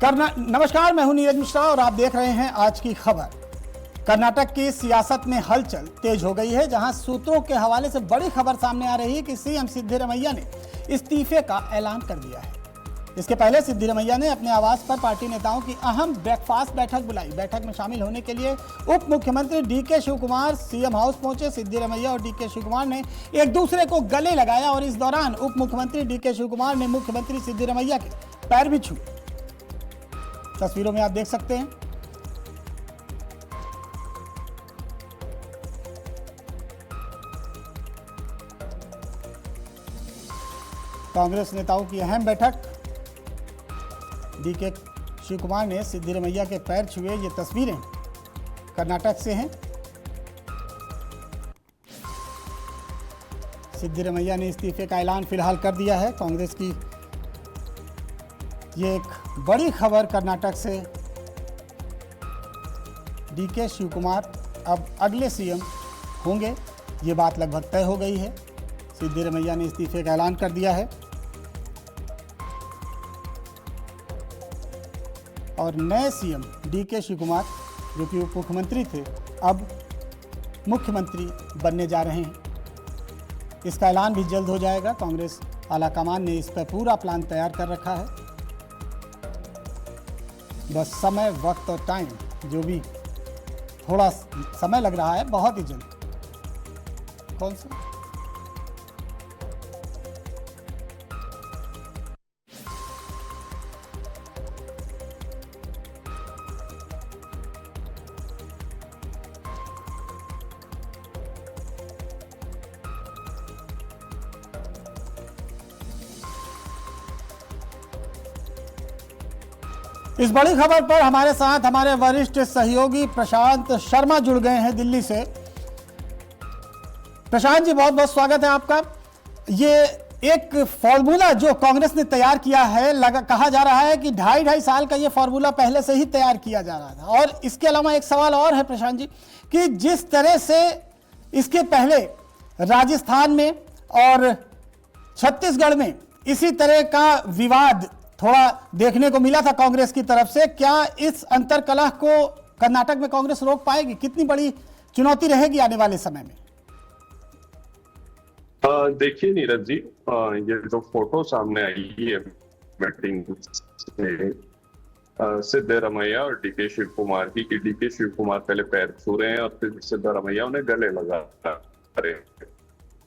नमस्कार, मैं हूं नीरज मिश्रा और आप देख रहे हैं आज की खबर। कर्नाटक की सियासत में हलचल तेज हो गई है, जहां सूत्रों के हवाले से बड़ी खबर सामने आ रही है कि सीएम सिद्धरामैया ने इस्तीफे का ऐलान कर दिया है। इसके पहले सिद्धरामैया ने अपने आवास पर पार्टी नेताओं की अहम ब्रेकफास्ट बैठक बुलाई। बैठक में शामिल होने के लिए उप मुख्यमंत्री डीके शिवकुमार सीएम हाउस पहुंचे। सिद्धरामैया और डीके शिवकुमार ने एक दूसरे को गले लगाया और इस दौरान उप मुख्यमंत्री डीके शिवकुमार ने मुख्यमंत्री सिद्धरामैया के पैर भी छुए। तस्वीरों में आप देख सकते हैं। कांग्रेस नेताओं की अहम बैठक, डीके शिवकुमार ने सिद्धरामैया के पैर छुए। ये तस्वीरें कर्नाटक से हैं। सिद्धरामैया ने इस्तीफे का ऐलान फिलहाल कर दिया है। कांग्रेस की ये एक बड़ी खबर कर्नाटक से। डीके शिवकुमार अब अगले सीएम होंगे, ये बात लगभग तय हो गई है। सिद्धरामैया ने इस्तीफे का ऐलान कर दिया है और नए सीएम डीके शिवकुमार, जो कि उप मुख्यमंत्री थे, अब मुख्यमंत्री बनने जा रहे हैं। इसका ऐलान भी जल्द हो जाएगा। कांग्रेस आलाकमान ने इस पर पूरा प्लान तैयार कर रखा है। बस समय, वक्त और टाइम, जो भी थोड़ा समय लग रहा है, बहुत ही जल्द। कौन सा इस बड़ी खबर पर हमारे साथ हमारे वरिष्ठ सहयोगी प्रशांत शर्मा जुड़ गए हैं दिल्ली से। प्रशांत जी, बहुत बहुत स्वागत है आपका। ये एक फॉर्मूला जो कांग्रेस ने तैयार किया है, कहा जा रहा है कि 2.5 साल का ये फॉर्मूला पहले से ही तैयार किया जा रहा था। और इसके अलावा एक सवाल और है प्रशांत जी, कि जिस तरह से इसके पहले राजस्थान में और छत्तीसगढ़ में इसी तरह का विवाद थोड़ा देखने को मिला था कांग्रेस की तरफ से, क्या इस अंतर्कलह को कर्नाटक में कांग्रेस रोक पाएगी? कितनी बड़ी चुनौती रहेगी आने वाले समय में? देखिए नीरज जी, ये जो फोटो सामने आई है मीटिंग से सिद्धरामैया और डीके शिवकुमार की, कि डीके शिवकुमार पहले पैर छू रहे हैं और फिर सिद्धरामैया उन्हें गले लगा रहे हैं।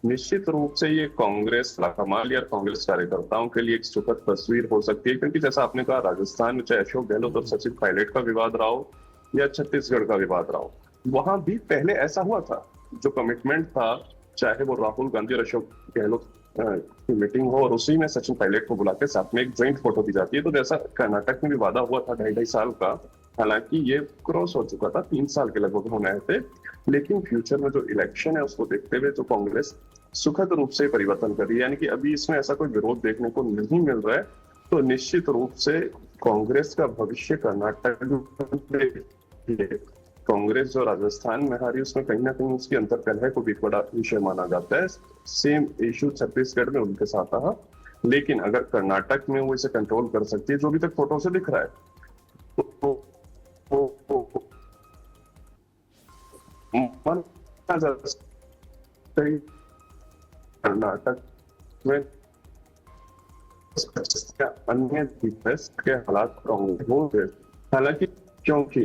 निश्चित रूप से ये कांग्रेस कमाल या कांग्रेस कार्यकर्ताओं के लिए एक सुखद तस्वीर हो सकती है, क्योंकि जैसा आपने कहा, राजस्थान में चाहे अशोक गहलोत और सचिन पायलट का विवाद रहा हो या छत्तीसगढ़ का विवाद रहा हो, वहां भी पहले ऐसा हुआ था। जो कमिटमेंट था, चाहे वो राहुल गांधी और अशोक गहलोत की मीटिंग हो और उसी में सचिन पायलट को बुला के साथ में एक ज्वाइंट फोटो दी जाती है, तो जैसा कर्नाटक में भी वादा हुआ था 2.5 साल का, हालांकि ये क्रॉस हो चुका था, 3 साल के लगभग होने आए थे। लेकिन फ्यूचर में जो इलेक्शन है उसको देखते हुए तो कांग्रेस सुखद रूप से परिवर्तन कर रही है, यानी कि अभी इसमें ऐसा कोई विरोध देखने को नहीं मिल रहा है। तो निश्चित रूप से कांग्रेस का भविष्य कर्नाटक में, कांग्रेस जो राजस्थान में हारी, उसमें कहीं ना कहीं उसकी अंतर्कलह को भी बड़ा विषय माना जाता है। सेम इशू छत्तीसगढ़ में उनके साथ रहा, लेकिन अगर कर्नाटक में वो इसे कंट्रोल कर सकती है, जो भी तक फोटो से दिख रहा है, कर्नाटक में अन्य के हालात होंगे। हालांकि क्योंकि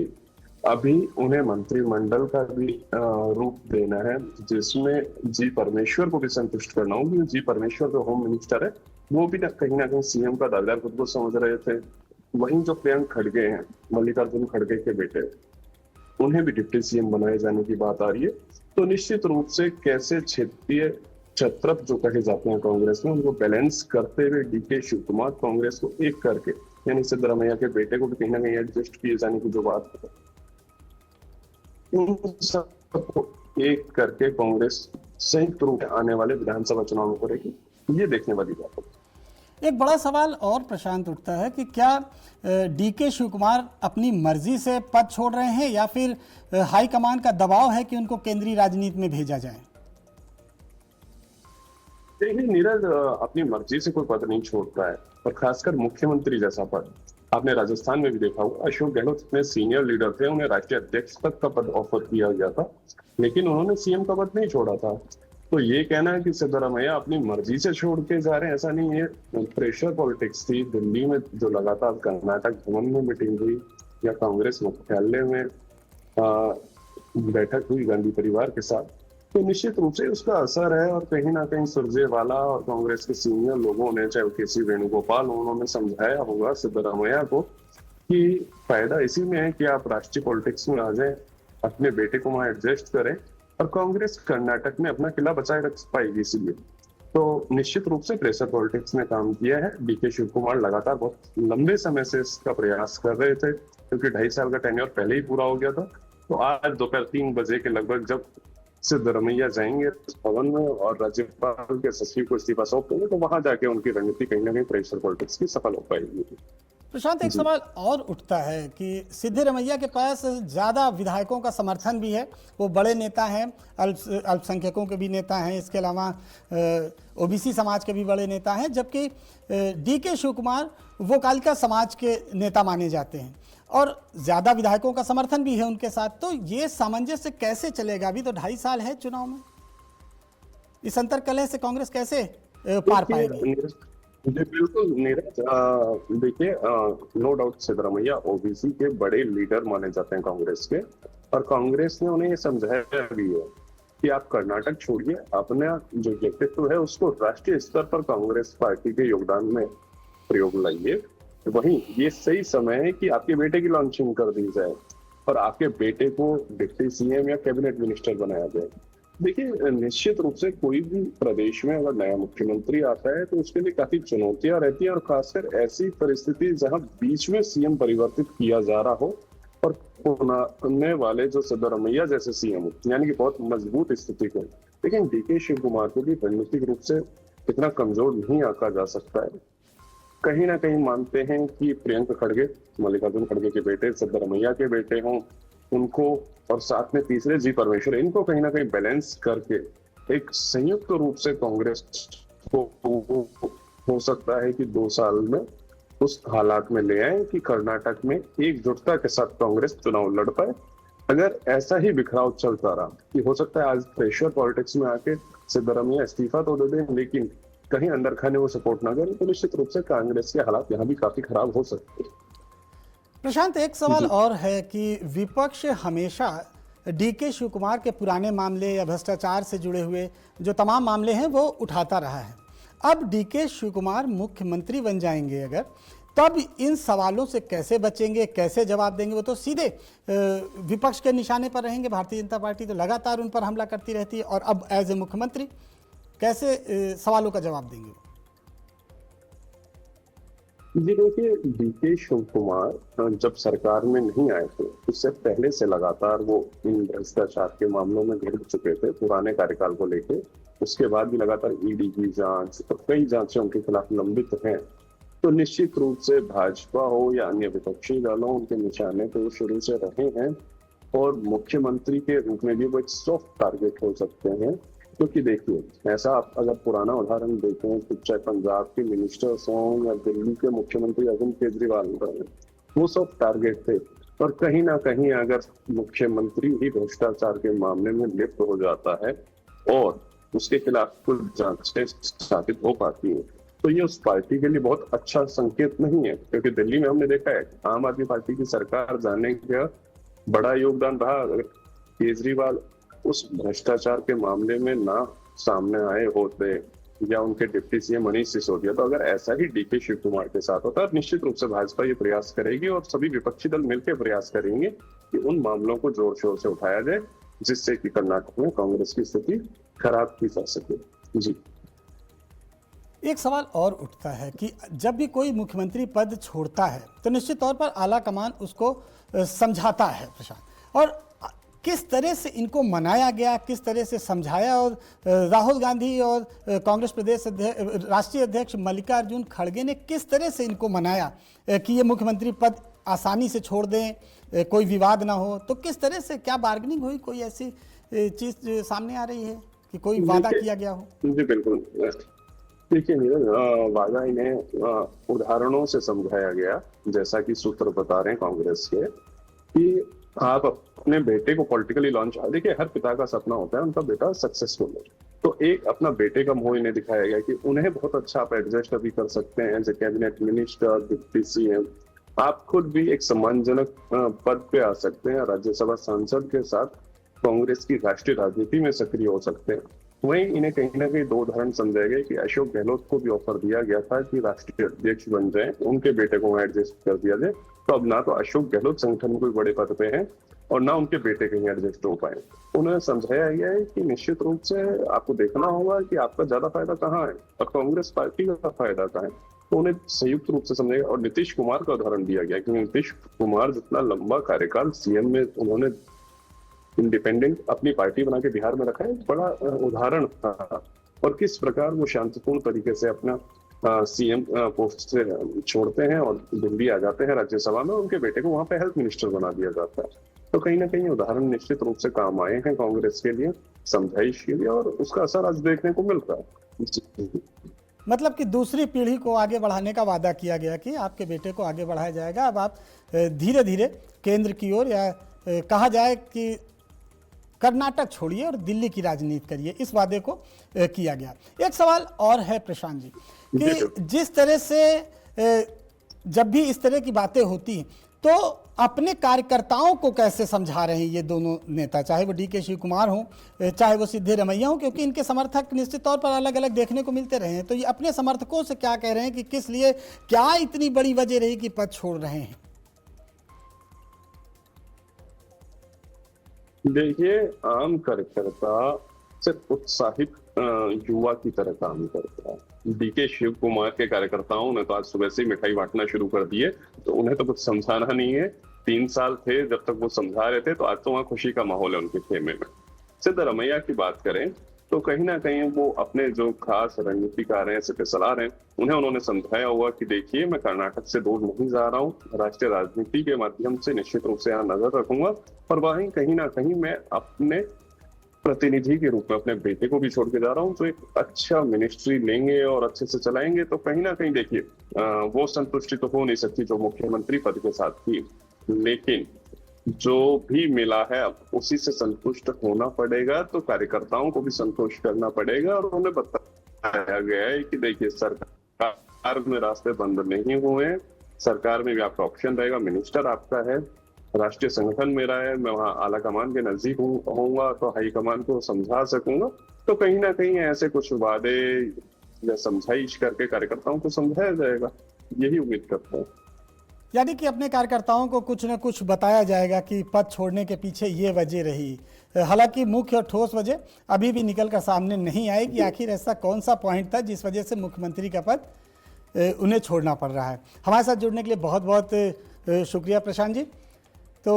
अभी उन्हें मंत्रिमंडल का भी रूप देना है, जिसमें जी परमेश्वर को भी संतुष्ट करना होगा। जी परमेश्वर जो होम मिनिस्टर है, वो भी कहीं ना कहीं सीएम का दर्जा खुद को समझ रहे थे। वहीं जो प्रियंक खड़गे हैं, मल्लिकार्जुन खड़गे के बेटे, उन्हें भी डिप्टी सीएम बनाए जाने की बात आ रही है। तो निश्चित रूप से कैसे क्षेत्रीय छत्रप जो कहे जाते हैं कांग्रेस में, उनको बैलेंस करते हुए डीके शिवकुमार कांग्रेस को एक करके, यानी सिद्धरामैया के बेटे को भी कहीं ना कहीं एडजस्ट किए जाने की जो बात है, उन सबको एक करके कांग्रेस संयुक्त रूप से आने वाले विधानसभा चुनाव में करेगी, ये देखने वाली बात है। एक बड़ा सवाल और प्रशांत उठता है कि क्या डीके शिवकुमार अपनी मर्जी से पद छोड़ रहे हैं या फिर हाईकमान का दबाव है कि उनको केंद्रीय राजनीति में भेजा जाए? देखिए नीरज, अपनी मर्जी से कोई पद नहीं छोड़ता है, और खासकर मुख्यमंत्री जैसा पद। आपने राजस्थान में भी देखा होगा, अशोक गहलोत इतने सीनियर लीडर थे, उन्हें राष्ट्रीय अध्यक्ष तक का पद ऑफर किया गया था, लेकिन उन्होंने सीएम का पद नहीं छोड़ा था। तो ये कहना है कि सिद्धरामैया अपनी मर्जी से छोड़ के जा रहे हैं, ऐसा नहीं है। प्रेशर पॉलिटिक्स थी दिल्ली में, जो लगातार कर्नाटक भवन में मीटिंग हुई या कांग्रेस मुख्यालय में बैठक हुई गांधी परिवार के साथ, तो निश्चित रूप से उसका असर है। और कहीं ना कहीं सुरजेवाला और कांग्रेस के सीनियर लोगों ने, चाहे केसी वेणुगोपाल, उन्होंने समझाया होगा सिद्धरामैया को कि फायदा इसी में है कि आप राष्ट्रीय पॉलिटिक्स में आ जाएं, अपने बेटे को वहां एडजस्ट करें, और कांग्रेस कर्नाटक में अपना किला बचाए रख पाएगी। इसीलिए तो निश्चित रूप से प्रेशर पॉलिटिक्स ने काम किया है। डीके शिव कुमार लगातार बहुत लंबे समय से इसका प्रयास कर रहे थे, क्योंकि 2.5 साल का टेन्योर पहले ही पूरा हो गया था। तो आज दोपहर 3 बजे के लगभग जब सिद्धरामैया जाएंगे भवन में और राज्यपाल के सचिव को इस्तीफा सौंपेंगे, तो वहां जाके उनकी रणनीति कहीं ना कहीं प्रेशर पॉलिटिक्स की सफल हो पाएगी। प्रशांत, एक सवाल और उठता है कि सिद्धरामैया के पास ज़्यादा विधायकों का समर्थन भी है, वो बड़े नेता हैं, अल्पसंख्यकों के भी नेता हैं, इसके अलावा ओबीसी समाज के भी बड़े नेता हैं, जबकि डीके शिव कुमार वो कालिका समाज के नेता माने जाते हैं और ज़्यादा विधायकों का समर्थन भी है उनके साथ। तो ये सामंजस्य कैसे चलेगा? अभी तो 2.5 साल है चुनाव में, इस अंतर्कलह से कांग्रेस कैसे पार पाएगी? जी बिल्कुल नीरज, देखिए, नो डाउट सिद्धरामैया ओबीसी के बड़े लीडर माने जाते हैं कांग्रेस के, और कांग्रेस ने उन्हें ये समझाया भी है कि आप कर्नाटक छोड़िए, अपना जो व्यक्तित्व है उसको राष्ट्रीय स्तर पर कांग्रेस पार्टी के योगदान में प्रयोग लाइए। वहीं ये सही समय है कि आपके बेटे की लॉन्चिंग कर दी जाए और आपके बेटे को डिप्टी सीएम या कैबिनेट मिनिस्टर बनाया जाए। देखिए, निश्चित रूप से कोई भी प्रदेश में अगर नया मुख्यमंत्री आता है तो उसके लिए काफी चुनौतियां रहती हैं, और खासकर ऐसी परिस्थिति जहां बीच में सीएम परिवर्तित किया जा रहा हो और पुनः वाले जो सिद्धरामैया जैसे सीएम हो, यानी कि बहुत मजबूत स्थिति को। लेकिन डीके शिव कुमार को भी रणनीतिक रूप से इतना कमजोर नहीं आंका जा सकता है। कहीं ना कहीं मानते हैं कि प्रियंक खड़गे, मल्लिकार्जुन खड़गे के बेटे, सिद्धरामैया के बेटे हों, उनको और साथ में तीसरे जी परमेश्वर, इनको कहीं ना कहीं बैलेंस करके एक संयुक्त रूप से कांग्रेस को हो सकता है कि 2 साल में उस हालात में ले आए कि कर्नाटक में एकजुटता के साथ कांग्रेस चुनाव लड़ पाए। अगर ऐसा ही बिखराव चलता रहा कि हो सकता है आज प्रेशर पॉलिटिक्स में आके सिद्धरामैया इस्तीफा तो दे दें, लेकिन कहीं अंदर खाने वो सपोर्ट ना करें, तो निश्चित रूप से कांग्रेस के हालात यहाँ भी काफी खराब हो सकते हैं। प्रशांत, एक सवाल और है कि विपक्ष हमेशा डीके शिव कुमार के पुराने मामले या भ्रष्टाचार से जुड़े हुए जो तमाम मामले हैं वो उठाता रहा है। अब डीके शिव कुमार मुख्यमंत्री बन जाएंगे अगर, तब इन सवालों से कैसे बचेंगे, कैसे जवाब देंगे? वो तो सीधे विपक्ष के निशाने पर रहेंगे। भारतीय जनता पार्टी तो लगातार उन पर हमला करती रहती है, और अब एज ए मुख्यमंत्री कैसे सवालों का जवाब देंगे? जी देखिए, डीके शिव कुमार जब सरकार में नहीं आए थे उससे पहले से लगातार वो इन भ्रष्टाचार के मामलों में घिर चुके थे पुराने कार्यकाल को लेकर। उसके बाद भी लगातार ईडी की जांच और कई जांचें उनके खिलाफ लंबित हैं। तो निश्चित रूप से भाजपा हो या अन्य विपक्षी दल हो, उनके निशाने तो शुरू से रहे हैं, और मुख्यमंत्री के रूप में भी वो एक सॉफ्ट टारगेट हो सकते हैं। क्योंकि देखिए, ऐसा आप अगर पुराना उदाहरण देखें तो चाहे पंजाब के मिनिस्टर्स हों या दिल्ली के मुख्यमंत्री अरविंद केजरीवाल, वो सब टारगेट थे। और कहीं ना कहीं अगर मुख्यमंत्री ही भ्रष्टाचार के मामले में लिप्त हो जाता है और उसके खिलाफ कुछ जांचें स्थापित हो पाती है, तो ये उस पार्टी के लिए बहुत अच्छा संकेत नहीं है। क्योंकि दिल्ली में हमने देखा है आम आदमी पार्टी की सरकार जाने का बड़ा योगदान रहा। अगर केजरीवाल उस भ्रष्टाचार के मामले में ना सामने आए होते या उनके डिप्टी सीएम मनीष सिसोदिया, तो अगर ऐसा ही डीके शिव कुमार के साथ होता, निश्चित रूप से भाजपा ये प्रयास करेगी और सभी विपक्षी दल मिलकर प्रयास करेंगे कि उन मामलों को जोर शोर से उठाया जाए, जिससे कि कर्नाटक में कांग्रेस की स्थिति खराब की जा सके। जी, एक सवाल और उठता है कि जब भी कोई मुख्यमंत्री पद छोड़ता है तो निश्चित तौर पर आला कमान उसको समझाता है प्रशांत, और किस तरह से इनको मनाया गया, किस तरह से समझाया, और राहुल गांधी और कांग्रेस प्रदेश राष्ट्रीय अध्यक्ष मल्लिकार्जुन खड़गे ने किस तरह से इनको मनाया कि ये मुख्यमंत्री पद आसानी से छोड़ दें, कोई विवाद ना हो? तो किस तरह से, क्या बार्गेनिंग हुई? कोई ऐसी चीज सामने आ रही है कि कोई वादा किया गया हो? जी बिल्कुल, देखिए नीरज, वादा इन्हें उदाहरणों से समझाया गया, जैसा कि सूत्र बता रहे हैं कांग्रेस के, कि आप अपने बेटे को पॉलिटिकली लॉन्च, देखिए हर पिता का सपना होता है उनका बेटा सक्सेसफुल हो। तो एक अपना बेटे का मोह इन्हें दिखाया गया कि उन्हें बहुत अच्छा आप एडजस्ट अभी कर सकते हैं as a cabinet minister, deputy CM. आप खुद भी एक सम्मानजनक पद पे आ सकते हैं, राज्यसभा सांसद के साथ कांग्रेस की राष्ट्रीय राजनीति में सक्रिय हो सकते हैं। वहीं इन्हें कहीं ना कहीं दो उदाहरण समझाए गए कि अशोक गहलोत को भी ऑफर दिया गया था कि राष्ट्रीय अध्यक्ष बन जाए, उनके बेटे को वहां एडजस्ट कर दिया जाए। तो अब ना तो अशोक गहलोत संगठन कोई बड़े पद पे हैं और ना उनके बेटे कहीं एडजस्ट हो पाए। उन्हें समझाया गया है कि निश्चित रूप से आपको देखना होगा कि आपका ज्यादा फायदा कहाँ है और कांग्रेस पार्टी का फायदा कहाँ है। तो उन्हें संयुक्त रूप से समझाया। और नीतीश कुमार का उदाहरण दिया गया कि नीतीश कुमार जितना लंबा कार्यकाल सीएम में उन्होंने इंडिपेंडेंट अपनी पार्टी बना के बिहार में रखा है, बड़ा उदाहरण था। और किस प्रकार वो शांतिपूर्ण तरीके से अपना सीएम पोस्ट से छोड़ते हैं और दिल्ली आ जाते हैं राज्यसभा में, उनके बेटे को वहां पे हेल्थ मिनिस्टर बना दिया जाता है। तो कहीं ना कहीं उदाहरण निश्चित रूप से काम आए हैं कांग्रेस के लिए, समझाइश के लिए, और उसका असर आज देखने को मिल रहा है। मतलब कि दूसरी पीढ़ी को आगे बढ़ाने का वादा किया गया कि आपके बेटे को आगे बढ़ाया जाएगा। अब आप धीरे धीरे केंद्र की ओर, या कहा जाए कि कर्नाटक छोड़िए और दिल्ली की राजनीति करिए, इस वादे को किया गया। एक सवाल और है प्रशांत जी, कि जिस तरह से जब भी इस तरह की बातें होती हैं तो अपने कार्यकर्ताओं को कैसे समझा रहे हैं ये दोनों नेता, चाहे वो डीके शिव कुमार हों, चाहे वो सिद्धिरमैया हों, क्योंकि इनके समर्थक निश्चित तौर पर अलग अलग देखने को मिलते रहे हैं। तो ये अपने समर्थकों से क्या कह रहे हैं कि किस लिए, क्या इतनी बड़ी वजह रही कि पद छोड़ रहे हैं? देखिए, आम कार्यकर्ता सिर्फ उत्साहित युवा की तरह काम करता है। डीके शिव कुमार के कार्यकर्ताओं ने तो आज सुबह से मिठाई बांटना शुरू कर दिए, तो उन्हें तो कुछ समझाना नहीं है। 3 साल थे जब तक वो समझा रहे थे, तो आज तो वहां खुशी का माहौल है उनके खेमे में। सिद्धरमैया की बात करें तो कहीं ना कहीं वो अपने जो खास रणनीतिकार हैं, सलाह रहे हैं, उन्होंने समझाया हुआ कि देखिए मैं कर्नाटक से दूर नहीं जा रहा हूँ, राष्ट्रीय राजनीति के माध्यम से निश्चित रूप से यहाँ नजर रखूंगा, और वहीं कहीं ना कहीं मैं अपने प्रतिनिधि के रूप में अपने बेटे को भी छोड़ के जा रहा हूँ। तो एक अच्छा मिनिस्ट्री लेंगे और अच्छे से चलाएंगे, तो कहीं ना कहीं देखिए वो संतुष्टि तो हो नहीं सकती जो मुख्यमंत्री पद के साथ थी, लेकिन जो भी मिला है अब उसी से संतुष्ट होना पड़ेगा। तो कार्यकर्ताओं को भी संतुष्ट करना पड़ेगा, और उन्हें बताया गया है कि देखिए सरकार में रास्ते बंद नहीं हुए, सरकार में भी आपका ऑप्शन रहेगा, मिनिस्टर आपका है, राष्ट्रीय संगठन मेरा है, मैं वहां आला कमान के नजदीक होऊंगा तो हाई कमान को समझा सकूंगा। तो कहीं ना कहीं ऐसे कुछ वादे या समझाइश करके कार्यकर्ताओं को समझाया जाएगा, यही उम्मीद करता हूँ। यानी कि अपने कार्यकर्ताओं को कुछ न कुछ बताया जाएगा कि पद छोड़ने के पीछे ये वजह रही। हालांकि मुख्य और ठोस वजह अभी भी निकल कर सामने नहीं आई कि आखिर ऐसा कौन सा पॉइंट था जिस वजह से मुख्यमंत्री का पद उन्हें छोड़ना पड़ रहा है। हमारे साथ जुड़ने के लिए बहुत बहुत शुक्रिया प्रशांत जी। तो